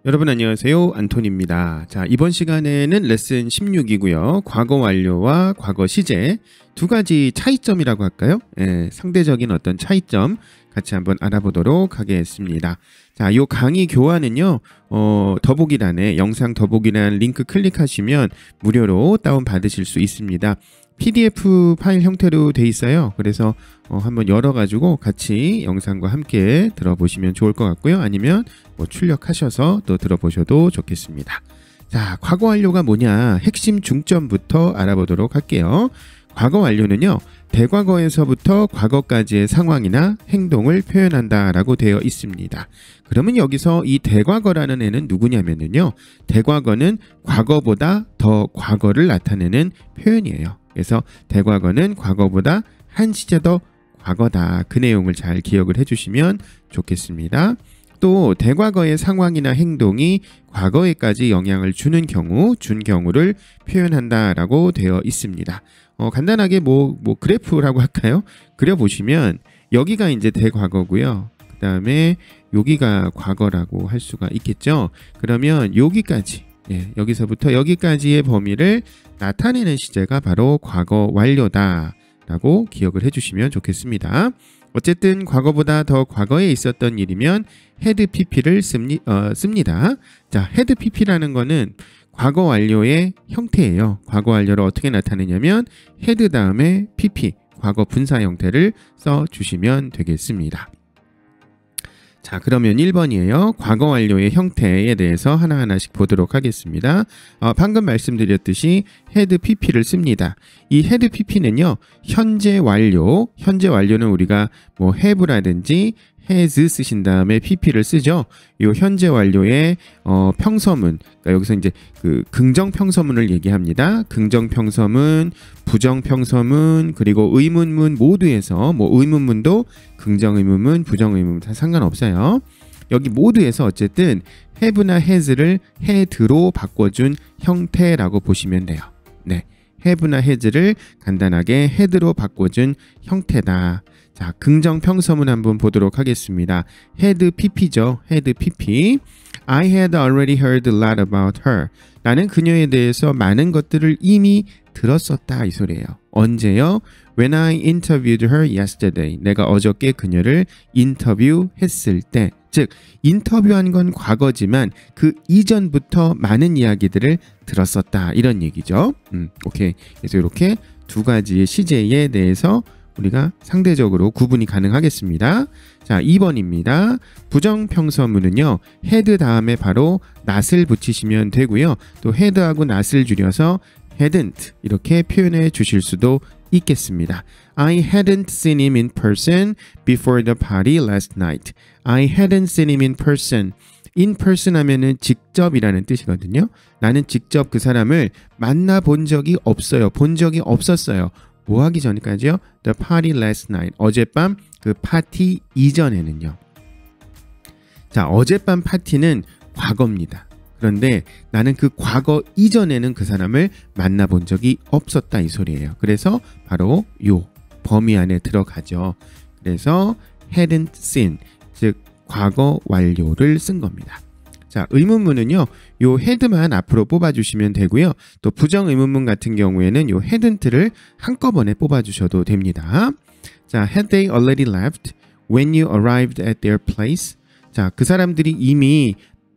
여러분 안녕하세요. 안톤입니다. 자, 이번 시간에는 레슨 16이고요. 과거 완료와 과거 시제 두 가지 차이점이라고 할까요? 상대적인 어떤 차이점 같이 한번 알아보도록 하겠습니다. 자, 이 강의 교환은요. 더보기란에 영상 더보기란 링크 클릭하시면 무료로 다운 받으실 수 있습니다. PDF 파일 형태로 돼 있어요. 그래서 한번 열어가지고 같이 영상과 함께 들어보시면 좋을 것 같고요. 아니면 뭐 출력하셔서 또 들어보셔도 좋겠습니다. 자, 과거 완료가 뭐냐? 핵심 중점부터 알아보도록 할게요. 과거 완료는요, 대과거에서부터 과거까지의 상황이나 행동을 표현한다라고 되어 있습니다. 그러면 여기서 이 대과거라는 애는 누구냐면요, 대과거는 과거보다 더 과거를 나타내는 표현이에요. 그래서 대과거는 과거보다 한 시제 더 과거다. 그 내용을 잘 기억을 해주시면 좋겠습니다. 또 대과거의 상황이나 행동이 과거에까지 영향을 주는 경우, 준 경우를 표현한다라고 되어 있습니다. 간단하게 뭐 그래프라고 할까요? 그려보시면 여기가 이제 대과거고요. 그 다음에 여기가 과거라고 할 수가 있겠죠. 그러면 여기까지, 여기서부터 여기까지의 범위를 나타내는 시제가 바로 과거 완료다라고 기억을 해주시면 좋겠습니다. 어쨌든 과거보다 더 과거에 있었던 일이면 had pp를 씁니다. 자, had pp라는 거는 과거 완료의 형태예요. 과거 완료를 어떻게 나타내냐면 had 다음에 pp, 과거 분사 형태를 써주시면 되겠습니다. 자, 그러면 1번이에요. 과거 완료의 형태에 대해서 하나하나씩 보도록 하겠습니다. 방금 말씀드렸듯이 had pp를 씁니다. 이 had pp는요, 현재 완료는 우리가 뭐 have라든지 has 쓰신 다음에 pp를 쓰죠. 요 현재 완료의 평서문, 그러니까 여기서 이제 그 긍정 평서문을 얘기합니다. 긍정 평서문, 부정 평서문, 그리고 의문문 모두에서 뭐 의문문도 긍정 의문문, 부정 의문문 다 상관없어요. 여기 모두에서 어쨌든 have나 has를 had로 바꿔준 형태라고 보시면 돼요. 네, have나 has를 간단하게 had로 바꿔준 형태다. 자, 긍정 평서문 한번 보도록 하겠습니다. had pp죠. had pp. I had already heard a lot about her. 나는 그녀에 대해서 많은 것들을 이미 들었었다, 이 소리예요. 언제요? When I interviewed her yesterday. 내가 어저께 그녀를 인터뷰했을 때. 즉, 인터뷰한 건 과거지만 그 이전부터 많은 이야기들을 들었었다, 이런 얘기죠. 오케이. 그래서 이렇게 두 가지의 시제에 대해서 우리가 상대적으로 구분이 가능하겠습니다. 자, 2번입니다. 부정평서문은요, had 다음에 바로 not을 붙이시면 되고요. 또 had하고 not을 줄여서 hadn't 이렇게 표현해 주실 수도 있겠습니다. I hadn't seen him in person before the party last night. I hadn't seen him in person. in person 하면은 직접이라는 뜻이거든요. 나는 직접 그 사람을 만나본 적이 없어요. 본 적이 없었어요. 뭐 하기 전까지요? The party last night. 어젯밤 그 파티 이전에는요. 자, 어젯밤 파티는 과거입니다. 그런데 나는 그 과거 이전에는 그 사람을 만나본 적이 없었다, 이 소리예요. 그래서 바로 요 범위 안에 들어가죠. 그래서 hadn't seen, 즉 과거 완료를 쓴 겁니다. 자, 의문문은요, 요 had만 앞으로 뽑아주시면 되고요. 또 부정 의문문 같은 경우에는 요 hadn't를 한꺼번에 뽑아주셔도 됩니다. 자, had they already left when you arrived at their place? 자, 그 사람들이 이미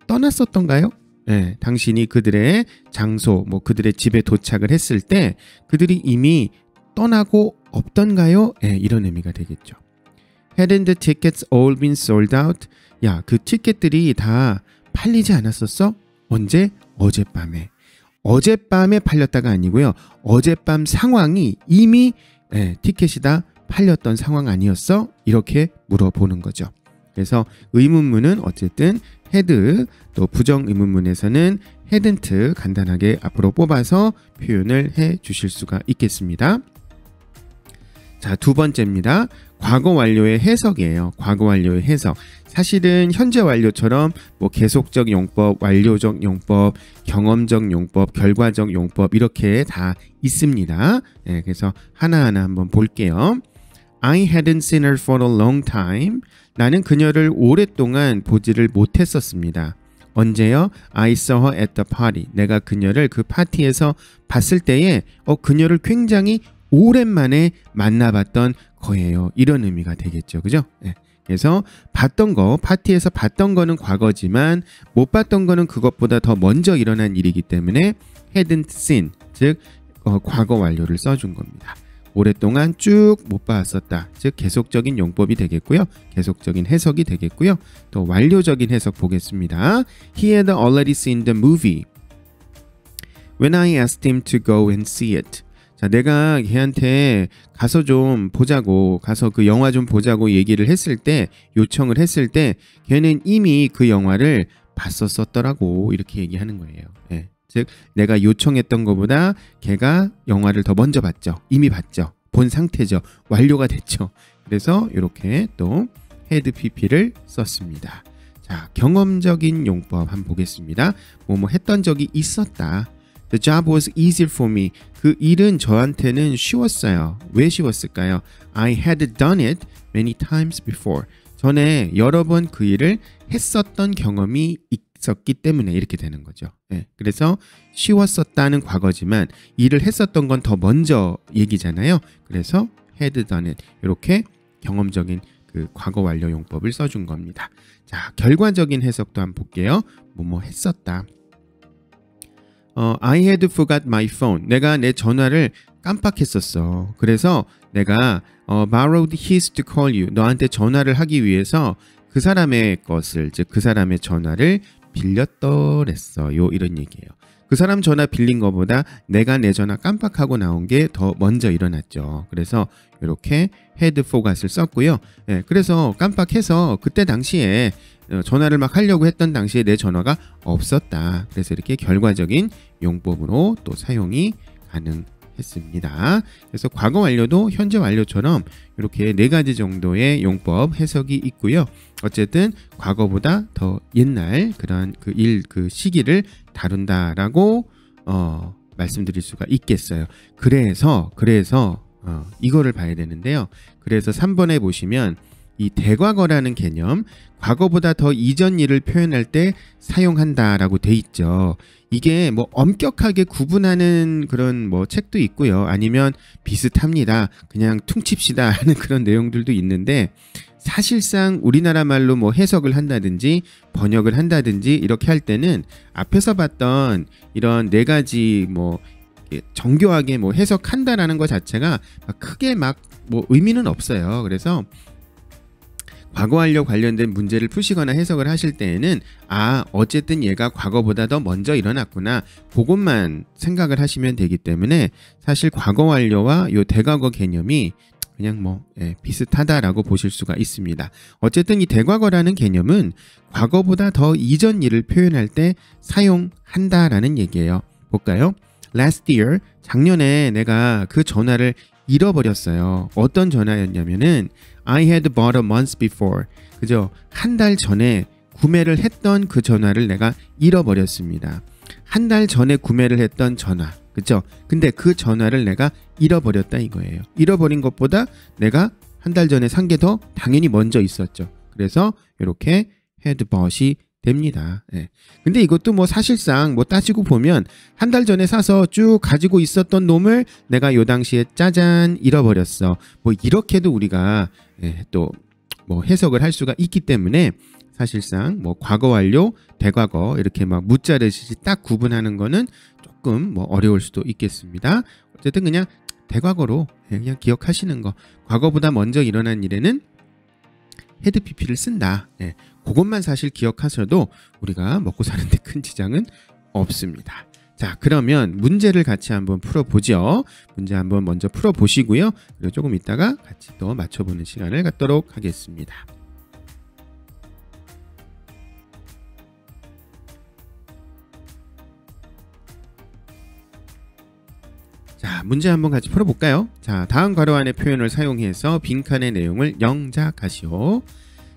떠났었던가요? 네, 당신이 그들의 장소, 뭐 그들의 집에 도착을 했을 때 그들이 이미 떠나고 없던가요? 네, 이런 의미가 되겠죠. Hadn't the tickets all been sold out? 야, 그 티켓들이 다 팔리지 않았었어? 언제? 어젯밤에. 어젯밤에 팔렸다가 아니고요. 어젯밤 상황이 이미 티켓이 다 팔렸던 상황 아니었어? 이렇게 물어보는 거죠. 그래서 의문문은 어쨌든 had, 또 부정 의문문에서는 hadn't 간단하게 앞으로 뽑아서 표현을 해 주실 수가 있겠습니다. 자, 두 번째입니다. 과거 완료의 해석이에요. 과거 완료의 해석. 사실은 현재 완료처럼 뭐 계속적 용법, 완료적 용법, 경험적 용법, 결과적 용법 이렇게 다 있습니다. 네, 그래서 하나하나 한번 볼게요. I hadn't seen her for a long time. 나는 그녀를 오랫동안 보지를 못했었습니다. 언제요? I saw her at the party. 내가 그녀를 그 파티에서 봤을 때에 그녀를 굉장히 오랜만에 만나봤던 거예요. 이런 의미가 되겠죠. 그죠? 네. 그래서 봤던 거, 파티에서 봤던 거는 과거지만 못 봤던 거는 그것보다 더 먼저 일어난 일이기 때문에 hadn't seen, 즉 과거 완료를 써준 겁니다. 오랫동안 쭉 못 봤었다. 즉 계속적인 용법이 되겠고요. 계속적인 해석이 되겠고요. 또 완료적인 해석 보겠습니다. He had already seen the movie when I asked him to go and see it. 자, 내가 걔한테 가서 좀 보자고, 가서 그 영화 좀 보자고 얘기를 했을 때, 요청을 했을 때 걔는 이미 그 영화를 봤었더라고. 이렇게 얘기하는 거예요. 예. 즉 내가 요청했던 것보다 걔가 영화를 더 먼저 봤죠. 이미 봤죠. 본 상태죠. 완료가 됐죠. 그래서 이렇게 또 had pp를 썼습니다. 자, 경험적인 용법 한번 보겠습니다. 뭐뭐 했던 적이 있었다. The job was easier for me. 그 일은 저한테는 쉬웠어요. 왜 쉬웠을까요? I had done it many times before. 전에 여러 번 그 일을 했었던 경험이 있었기 때문에 이렇게 되는 거죠. 네, 그래서 쉬웠었다는 과거지만 일을 했었던 건 더 먼저 얘기잖아요. 그래서 had done it. 이렇게 경험적인 그 과거 완료 용법을 써준 겁니다. 자, 결과적인 해석도 한번 볼게요. 뭐뭐 했었다. I had forgot my phone. 내가 내 전화를 깜빡했었어. 그래서 내가 borrowed his to call you. 너한테 전화를 하기 위해서 그 사람의 것을, 즉 그 사람의 전화를 빌렸더랬어요. 이런 얘기예요. 그 사람 전화 빌린 것보다 내가 내 전화 깜빡하고 나온 게 더 먼저 일어났죠. 그래서 이렇게 had forgot을 썼고요. 예, 그래서 깜빡해서 그때 당시에 전화를 막 하려고 했던 당시에 내 전화가 없었다. 그래서 이렇게 결과적인 용법으로 또 사용이 가능했습니다. 그래서 과거 완료도 현재 완료처럼 이렇게 4가지 정도의 용법 해석이 있고요. 어쨌든 과거보다 더 옛날 그런 그 시기를 다룬다라고 말씀드릴 수가 있겠어요. 그래서 이거를 봐야 되는데요. 그래서 3번에 보시면 이 대과거라는 개념, 과거보다 더 이전 일을 표현할 때 사용한다라고 돼 있죠. 이게 뭐 엄격하게 구분하는 그런 뭐 책도 있고요. 아니면 비슷합니다. 그냥 퉁칩시다 하는 그런 내용들도 있는데 사실상 우리나라 말로 뭐 해석을 한다든지 번역을 한다든지 이렇게 할 때는 앞에서 봤던 이런 4가지 뭐 정교하게 뭐 해석한다라는 것 자체가 크게 막 뭐 의미는 없어요. 그래서 과거 완료 관련된 문제를 푸시거나 해석을 하실 때에는 어쨌든 얘가 과거보다 더 먼저 일어났구나. 그것만 생각을 하시면 되기 때문에 사실 과거 완료와 요 대과거 개념이 그냥 뭐 비슷하다라고 보실 수가 있습니다. 어쨌든 이 대과거라는 개념은 과거보다 더 이전 일을 표현할 때 사용한다라는 얘기예요. 볼까요? Last year, 작년에 내가 그 전화를 잃어버렸어요. 어떤 전화였냐면은 I had bought a month before. 그죠? 한 달 전에 구매를 했던 그 전화를 내가 잃어버렸습니다. 한 달 전에 구매를 했던 전화. 그죠? 근데 그 전화를 내가 잃어버렸다 이거예요. 잃어버린 것보다 내가 한 달 전에 산 게 더 당연히 먼저 있었죠. 그래서 이렇게 had bought이 됩니다. 예. 근데 이것도 뭐 사실상 뭐 따지고 보면 한 달 전에 사서 쭉 가지고 있었던 놈을 내가 요 당시에 짜잔 잃어버렸어. 뭐 이렇게도 우리가 또 뭐 해석을 할 수가 있기 때문에 사실상 뭐 과거 완료, 대과거 이렇게 막 무자르듯이 딱 구분하는 거는 조금 뭐 어려울 수도 있겠습니다. 어쨌든 그냥 대과거로 그냥 기억하시는 거. 과거보다 먼저 일어난 일에는 had pp를 쓴다. 그것만 사실 기억하셔도 우리가 먹고 사는데 큰 지장은 없습니다. 자, 그러면 문제를 같이 한번 풀어보죠. 문제 한번 먼저 풀어보시고요. 그리고 조금 이따가 같이 또 맞춰보는 시간을 갖도록 하겠습니다. 자, 문제 한번 같이 풀어볼까요? 자, 다음 괄호 안의 표현을 사용해서 빈칸의 내용을 영작하시오.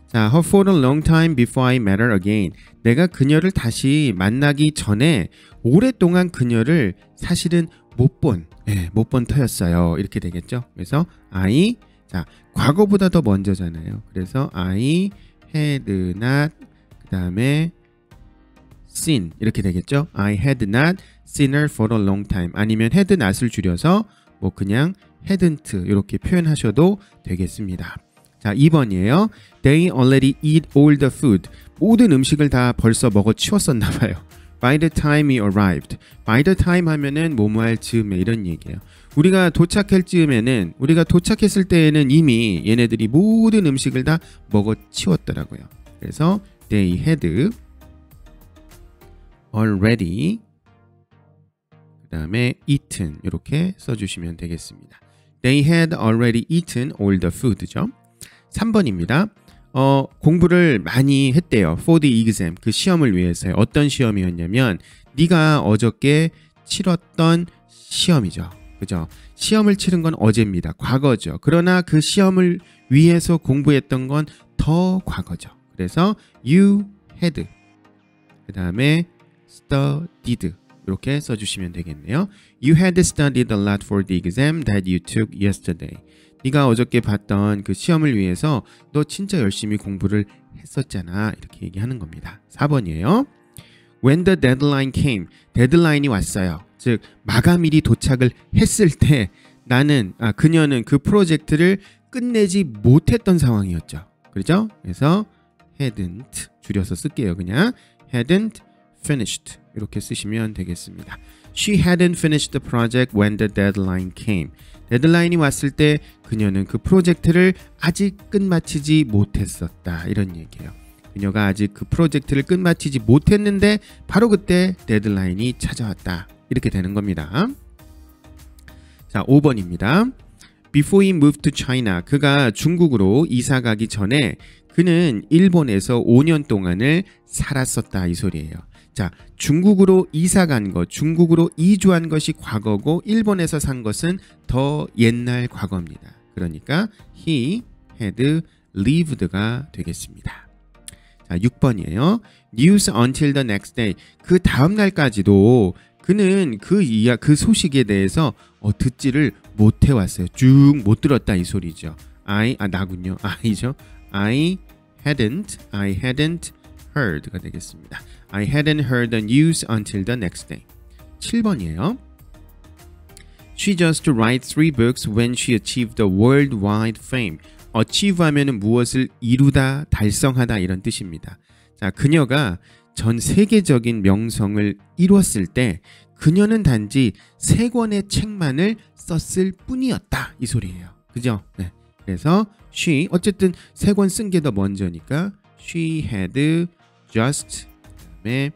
자, her for a long time before I met her again. 내가 그녀를 다시 만나기 전에 오랫동안 그녀를 사실은 못 본 터였어요. 이렇게 되겠죠. 그래서 I, 자, 과거보다 더 먼저잖아요. 그래서 I had not, 그 다음에 seen 이렇게 되겠죠. I had not seen her for a long time. 아니면 had not을 줄여서 뭐 그냥 hadn't 이렇게 표현하셔도 되겠습니다. 자, 2번이에요. They already eat all the food. 모든 음식을 다 벌써 먹어 치웠었나 봐요. By the time we arrived. By the time 하면은 뭐뭐 할 즈음에 이런 얘기예요. 우리가 도착할 즈음에는 우리가 도착했을 때에는 이미 얘네들이 모든 음식을 다 먹어 치웠더라고요. 그래서 they had already 그 다음에 eaten 이렇게 써주시면 되겠습니다. They had already eaten all the food죠. 3번입니다. 공부를 많이 했대요. For the exam. 그 시험을 위해서요. 어떤 시험이었냐면 네가 어저께 치렀던 시험이죠. 그죠? 시험을 치른 건 어제입니다. 과거죠. 그러나 그 시험을 위해서 공부했던 건 더 과거죠. 그래서 you had 그 다음에 studied 이렇게 써주시면 되겠네요. You had studied a lot for the exam that you took yesterday. 네가 어저께 봤던 그 시험을 위해서 너 진짜 열심히 공부를 했었잖아. 이렇게 얘기하는 겁니다. 4번이에요. When the deadline came. 데드라인이 왔어요. 즉 마감일이 도착을 했을 때 그녀는 그 프로젝트를 끝내지 못했던 상황이었죠. 그렇죠? 그래서 hadn't 줄여서 쓸게요. 그냥 hadn't finished 이렇게 쓰시면 되겠습니다. She hadn't finished the project when the deadline came. 데드라인이 왔을 때 그녀는 그 프로젝트를 아직 끝마치지 못했었다. 이런 얘기예요. 그녀가 아직 그 프로젝트를 끝마치지 못했는데 바로 그때 데드라인이 찾아왔다. 이렇게 되는 겁니다. 자, 5번입니다. Before he moved to China. 그가 중국으로 이사 가기 전에 그는 일본에서 5년 동안을 살았었다. 이 소리예요. 자, 중국으로 이사 간 것, 중국으로 이주한 것이 과거고 일본에서 산 것은 더 옛날 과거입니다. 그러니까 he had lived가 되겠습니다. 자, 6번이에요. News until the next day. 그 다음 날까지도 그는 그 소식에 대해서 듣지를 못해 왔어요. 쭉 못 들었다 이 소리죠. 나군요. I죠. I hadn't heard가 되겠습니다. I hadn't heard the news until the next day. 7번이에요. She just wrote 3 books when she achieved the worldwide fame. achieve 하면은 무엇을 이루다, 달성하다 이런 뜻입니다. 자, 그녀가 전 세계적인 명성을 이뤘을 때 그녀는 단지 3권의 책만을 썼을 뿐이었다. 이 소리예요. 그죠? 네. 그래서 she 어쨌든 3권 쓴 게 더 먼저니까 she had just 그다음에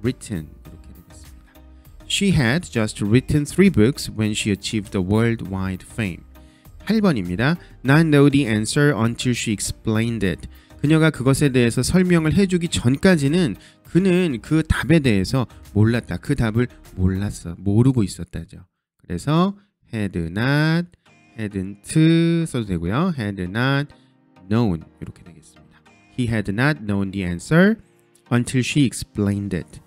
written 이렇게 되겠습니다. She had just written 3 books when she achieved the worldwide fame. 8번입니다. Not know the answer until she explained it. 그녀가 그것에 대해서 설명을 해주기 전까지는 그는 그 답에 대해서 몰랐다. 그 답을 모르고 있었다죠. 그래서 had not, hadn't 써도 되고요. had not known 이렇게 되겠습니다. He had not known the answer until she explained it.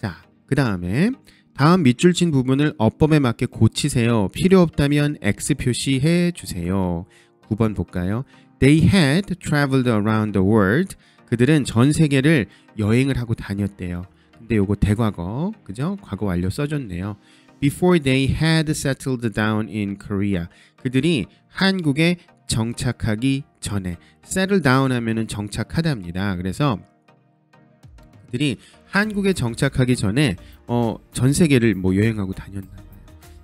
자, 그 다음에 다음 밑줄 친 부분을 어법에 맞게 고치세요. 필요 없다면 X 표시해 주세요. 9번 볼까요? They had traveled around the world. 그들은 전 세계를 여행을 하고 다녔대요. 근데 요거 대과거, 그죠? 과거 완료 써줬네요. Before they had settled down in Korea. 그들이 한국에 정착하기 전에. settle down 하면은 정착하답니다. 그래서 그들이 한국에 정착하기 전에 전 세계를 여행하고 다녔나 봐요.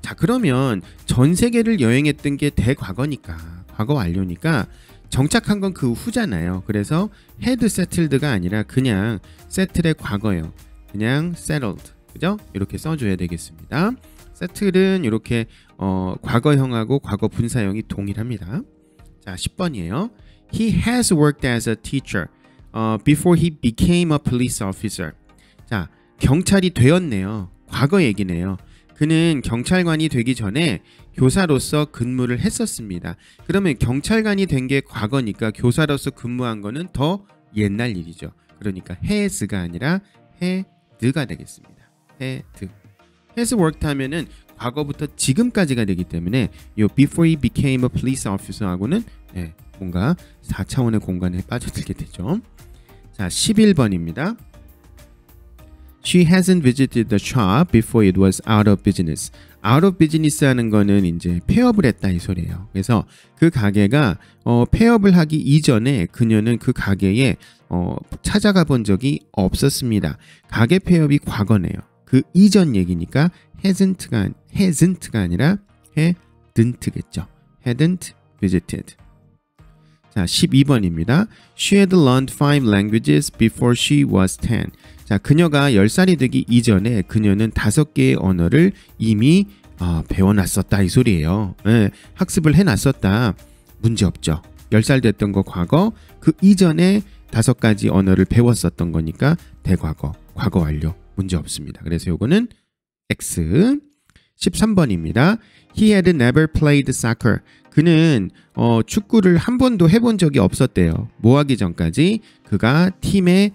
자, 그러면 전 세계를 여행했던 게 대과거니까, 과거 완료니까 정착한 건 그 후잖아요. 그래서 had settled가 아니라 그냥 settle의 과거예요. 그냥 settled. 그죠? 이렇게 써줘야 되겠습니다. settle은 이렇게 과거형하고 과거 분사형이 동일합니다. 자, 10번이에요. He has worked as a teacher before he became a police officer. 자, 경찰이 되었네요. 과거 얘기네요. 그는 경찰관이 되기 전에 교사로서 근무를 했었습니다. 그러면 경찰관이 된 게 과거니까 교사로서 근무한 거는 더 옛날 일이죠. 그러니까 has가 아니라 had가 되겠습니다. has worked 하면은 과거부터 지금까지가 되기 때문에 이 before he became a police officer하고는 뭔가 4차원의 공간에 빠져들게 되죠. 자, 11번입니다. She hasn't visited the shop before it was out of business. out of business 하는 거는 이제 폐업을 했다 이 소리예요. 그래서 그 가게가 폐업을 하기 이전에 그녀는 그 가게에 찾아가 본 적이 없었습니다. 가게 폐업이 과거네요. 그 이전 얘기니까 hasn't가 아니라 hadn't겠죠. hadn't visited. 자, 12번입니다. She had learned 5 languages before she was 10. 자, 그녀가 10살이 되기 이전에 그녀는 5개의 언어를 이미 배워놨었다 이 소리예요. 네, 학습을 해놨었다. 문제없죠. 10살 됐던 거 과거, 그 이전에 5가지 언어를 배웠었던 거니까 대과거, 과거 완료. 문제없습니다. 그래서 요거는 X. 13번입니다. He had never played soccer. 그는 축구를 한 번도 해본 적이 없었대요. 뭐 하기 전까지? 그가 팀에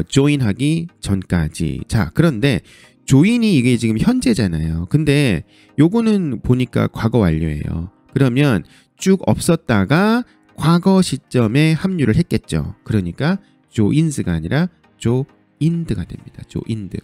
join하기 전까지. 자, 그런데 join이 이게 지금 현재잖아요. 근데 요거는 보니까 과거 완료예요. 그러면 쭉 없었다가 과거 시점에 합류를 했겠죠. 그러니까 joins가 아니라 joined가 됩니다. joined.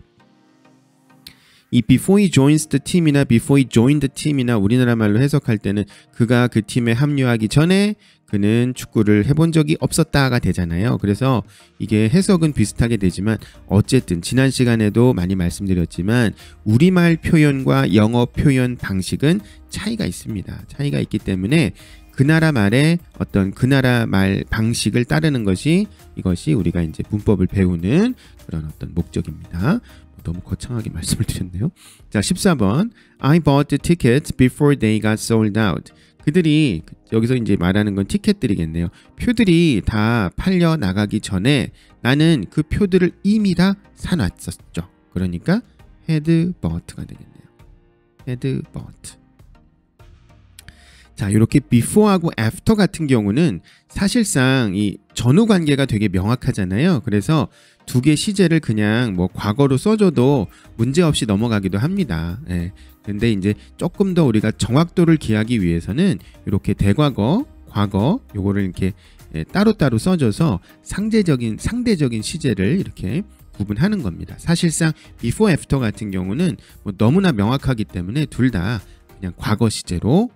이 before he joins the team이나 before he joined the team이나 우리나라 말로 해석할 때는 그가 그 팀에 합류하기 전에 그는 축구를 해본 적이 없었다가 되잖아요. 그래서 이게 해석은 비슷하게 되지만 어쨌든 지난 시간에도 많이 말씀드렸지만 우리말 표현과 영어 표현 방식은 차이가 있습니다. 차이가 있기 때문에 그 나라 말의 어떤 그 나라 말 방식을 따르는 것이 이것이 우리가 이제 문법을 배우는 그런 어떤 목적입니다. 너무 거창하게 말씀을 드렸네요. 자, 14번. I bought the tickets before they got sold out. 그들이 여기서 이제 말하는 건 티켓들이겠네요. 표들이 다 팔려 나가기 전에 나는 그 표들을 이미 다 사놨었죠. 그러니까 had bought가 되겠네요. had bought. 자, 이렇게 before하고 after 같은 경우는 사실상 이 전후 관계가 되게 명확하잖아요. 그래서 두 개 시제를 그냥 뭐 과거로 써줘도 문제없이 넘어가기도 합니다. 예. 근데 이제 조금 더 우리가 정확도를 기하기 위해서는 이렇게 대과거, 과거 요거를 이렇게 따로따로 써줘서 상대적인 시제를 이렇게 구분하는 겁니다. 사실상 before, after 같은 경우는 뭐 너무나 명확하기 때문에 둘 다 그냥 과거 시제로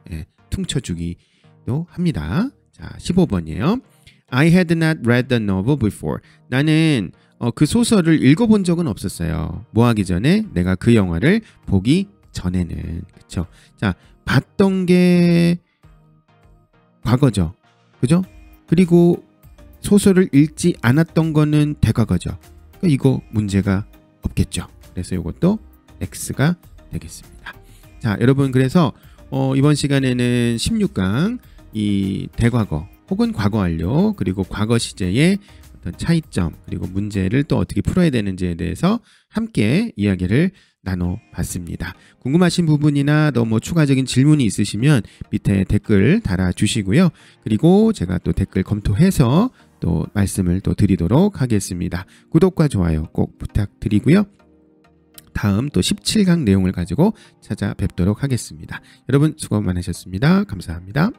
퉁쳐주기도 합니다. 자, 15번이에요. I had not read the novel before. 나는 그 소설을 읽어본 적은 없었어요. 뭐 하기 전에? 내가 그 영화를 보기 전에는. 그쵸? 자, 봤던 게 과거죠. 그죠? 그리고 소설을 읽지 않았던 거는 대과거죠. 그러니까 이거 문제가 없겠죠. 그래서 이것도 X가 되겠습니다. 자, 여러분 그래서 이번 시간에는 16강 이 대과거 혹은 과거 완료 그리고 과거 시제의 어떤 차이점 그리고 문제를 또 어떻게 풀어야 되는지에 대해서 함께 이야기를 나눠봤습니다. 궁금하신 부분이나 또 뭐 추가적인 질문이 있으시면 밑에 댓글 달아주시고요. 그리고 제가 또 댓글 검토해서 또 말씀을 또 드리도록 하겠습니다. 구독과 좋아요 꼭 부탁드리고요. 다음 또 17강 내용을 가지고 찾아뵙도록 하겠습니다. 여러분 수고 많으셨습니다. 감사합니다.